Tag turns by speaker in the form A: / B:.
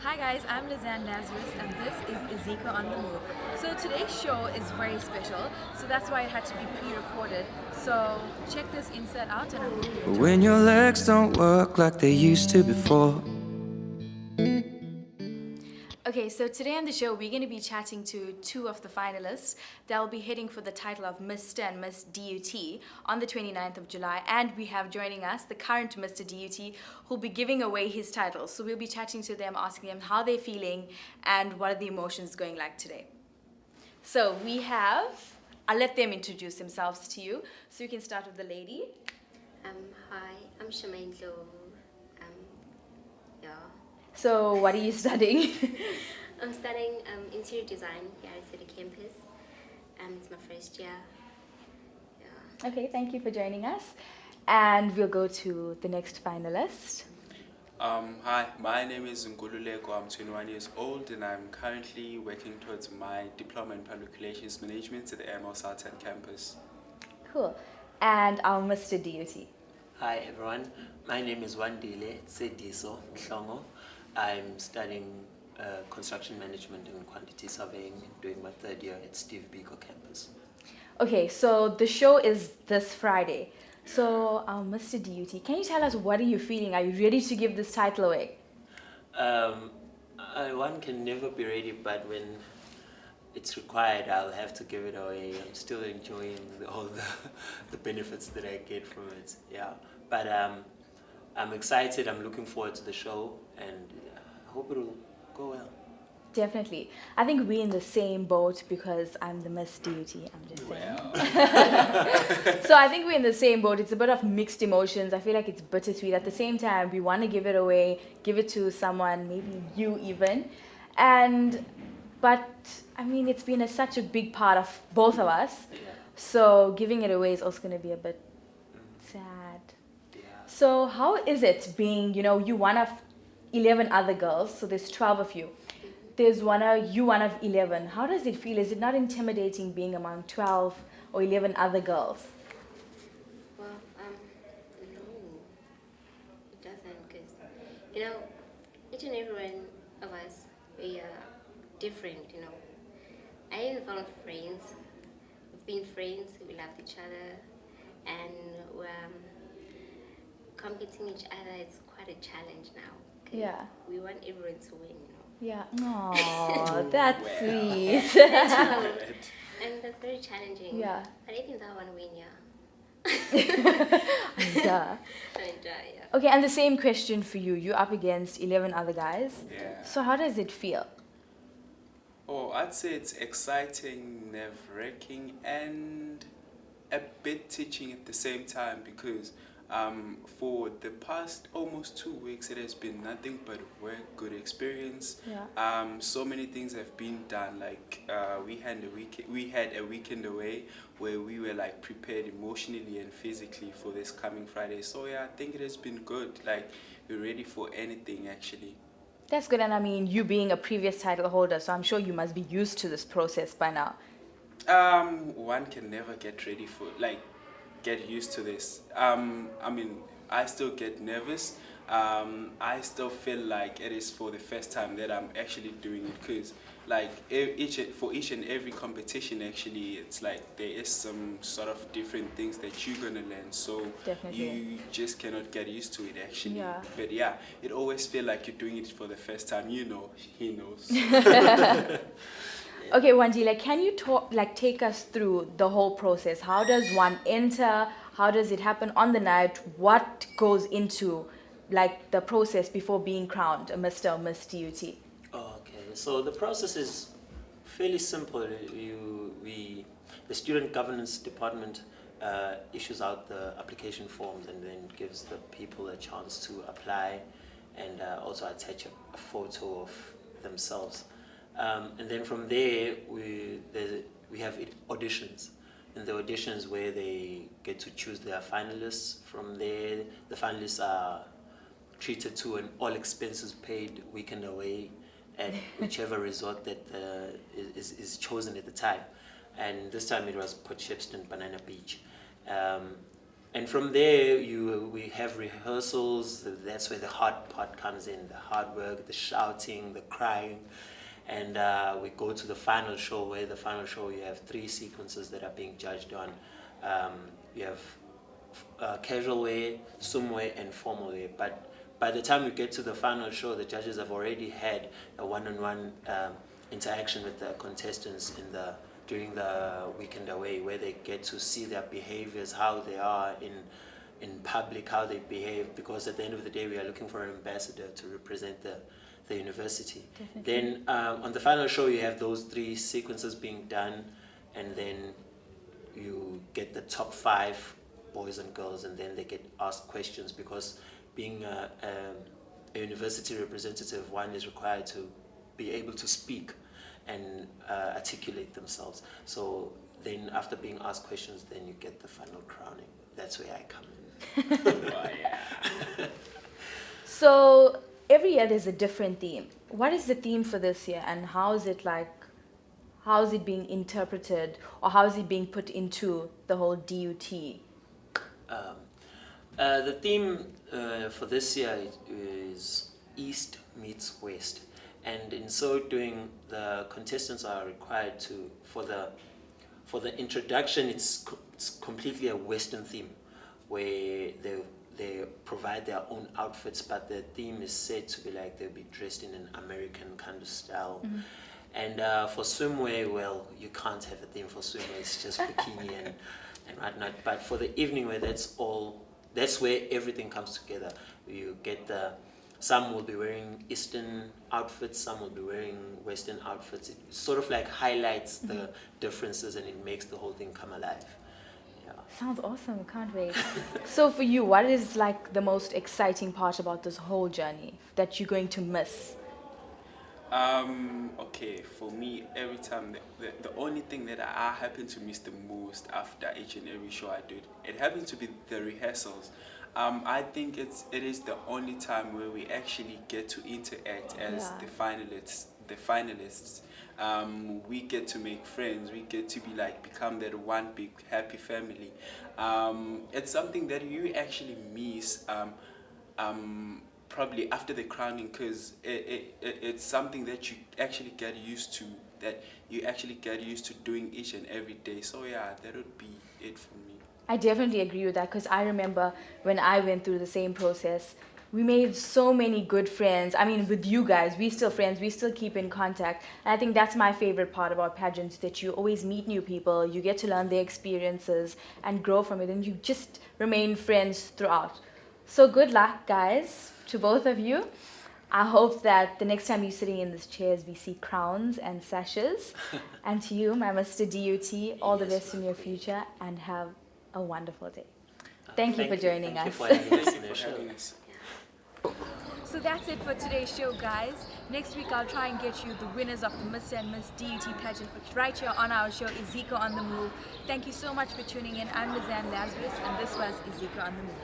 A: Hi guys, I'm Lisanne and this is Iziko On The Move. So today's show is very special, so that's why it had to be pre-recorded. So check this insert out and I hope you enjoy.
B: When your legs don't work like they used to before.
A: Okay, so today on the show we're going to be chatting to two of the finalists. They'll be heading for the title of Mr and Miss DUT on the 29th of July, and we have joining us the current Mr DUT who'll be giving away his title. So we'll be chatting to them, asking them how they're feeling and what are the emotions going like today. So I'll let them introduce themselves to you. So you can start with the lady.
C: Hi, I'm Shemaine Lo. Yeah.
A: So what are you studying?
C: I'm studying interior design here at City Campus. It's my first year. Yeah.
A: Okay, thank you for joining us. And we'll go to the next finalist.
D: Hi, my name is Ngululeko. I'm 21 years old and I'm currently working towards my diploma in public relations management at the ML Southern campus.
A: Cool. And our Mr. DUT.
E: Hi everyone, my name is Wandile Sediso Mhlongo. I'm studying construction management and quantity surveying, doing my third year at Steve Biko campus.
A: Okay, so the show is this Friday. So, Mr. DUT, can you tell us what are you feeling? Are you ready to give this title away?
E: One can never be ready, but when it's required, I'll have to give it away. I'm still enjoying all the benefits that I get from it. Yeah, but I'm excited. I'm looking forward to the show, and I hope it'll go well.
A: Definitely. I think we're in the same boat because I'm the Miss DUT. I'm just saying. So I think we're in the same boat. It's a bit of mixed emotions. I feel like it's bittersweet. At the same time, we want to give it away, give it to someone, maybe you even. But I mean, it's been such a big part of both of us.
E: Yeah.
A: So giving it away is also going to be a bit sad.
E: Yeah.
A: So how is it being, you one of 11 other girls, so there's 12 of you. There's one of 11. How does it feel? Is it not intimidating being among 12 or 11 other girls?
C: Well, no, it doesn't, because each and every one of us, we are different. I even found friends. We've been friends. We loved each other, and we're competing each other. It's quite a challenge now. 'Cause
A: Yeah.
C: we want everyone to win.
A: Yeah. Oh, that's sweet.
C: And that's very challenging.
A: Yeah.
C: But even that one win, yeah.
A: Duh.
C: Yeah.
A: Okay, and the same question for you. You're up against 11 other guys.
D: Yeah.
A: So how does it feel?
D: Oh, I'd say it's exciting, nerve-wracking, and a bit teaching at the same time because for the past almost 2 weeks, it has been nothing but work, good experience.
A: Yeah.
D: So many things have been done. Like we had a weekend away where we were like prepared emotionally and physically for this coming Friday. So yeah, I think it has been good. Like we're ready for anything actually.
A: That's good. And I mean, you being a previous title holder, so I'm sure you must be used to this process by now.
D: One can never get ready for get used to this. I mean, I still get nervous. I still feel like it is for the first time that I'm actually doing it because for each and every competition actually it's like there is some sort of different things that you're gonna learn, so
A: Definitely.
D: you just cannot get used to it actually.
A: Yeah.
D: But yeah, it always feel like you're doing it for the first time. He knows.
A: Okay, Wandile, can you take us through the whole process? How does one enter? How does it happen on the night? What goes into the process before being crowned a Mr. or Miss DUT?
E: Okay, so the process is fairly simple. The student governance department issues out the application forms and then gives the people a chance to apply and also attach a photo of themselves. And then from there, we have auditions. And the auditions where they get to choose their finalists. From there, the finalists are treated to an all expenses paid weekend away at whichever resort that is chosen at the time. And this time it was Port Shepstone, Banana Beach. And from there, we have rehearsals. That's where the hard part comes in, the hard work, the shouting, the crying. And we go to the final show, where the final show you have 3 sequences that are being judged on. You have casual wear, swim wear, and formal wear. But by the time we get to the final show, the judges have already had a one-on-one interaction with the contestants during the weekend away, where they get to see their behaviors, how they are in public, how they behave, because at the end of the day we are looking for an ambassador to represent the university.
A: Definitely.
E: Then on the final show you have those 3 sequences being done, and then you get the top 5 boys and girls, and then they get asked questions, because being a university representative, one is required to be able to speak and articulate themselves. So then after being asked questions, then you get the final crowning. That's where I come in.
D: Oh, yeah.
A: So every year there's a different theme. What is the theme for this year, and how is it being interpreted, or how is it being put into the whole DUT?
E: The theme for this year is East meets West. And in so doing, the contestants are required to, for the introduction, it's completely a Western theme, where they provide their own outfits, but the theme is said to be like they'll be dressed in an American kind of style.
A: Mm-hmm.
E: And for swimwear, well, you can't have a theme for swimwear, it's just bikini and whatnot. But for the evening wear, that's where everything comes together. You get some will be wearing Eastern outfits, some will be wearing Western outfits. It sort of like highlights the differences, and it makes the whole thing come alive. Yeah.
A: Sounds awesome, can't wait. So for you, what is like the most exciting part about this whole journey that you're going to miss?
D: Okay, for me, every time, the only thing that I happen to miss the most after each and every show I do, it happens to be the rehearsals. I think it is the only time where we actually get to interact as
A: Yeah.
D: the finalists. We get to make friends, we get to become that one big happy family. It's something that you actually miss probably after the crowning, because it's something that you actually get used to, doing each and every day. So yeah, that would be it for me.
A: I definitely agree with that, because I remember when I went through the same process, we made so many good friends. I mean, with you guys, we're still friends, we still keep in contact. And I think that's my favorite part about pageants, that you always meet new people, you get to learn their experiences and grow from it, and you just remain friends throughout. So good luck, guys, to both of you. I hope that the next time you're sitting in these chairs, we see crowns and sashes. And to you, my Mr. DUT, all the best in your future, and have a wonderful day. Thank you for joining
E: Thank
A: us.
E: you for having us in
D: Thank you
E: the
D: for
E: show.
D: having us.
A: So that's it for today's show, guys. Next week I'll try and get you the winners of the Mr and Miss DUT pageant right here on our show, Iziko On The Move. Thank you so much for tuning in. I'm Lisanne, and this was Iziko On The Move.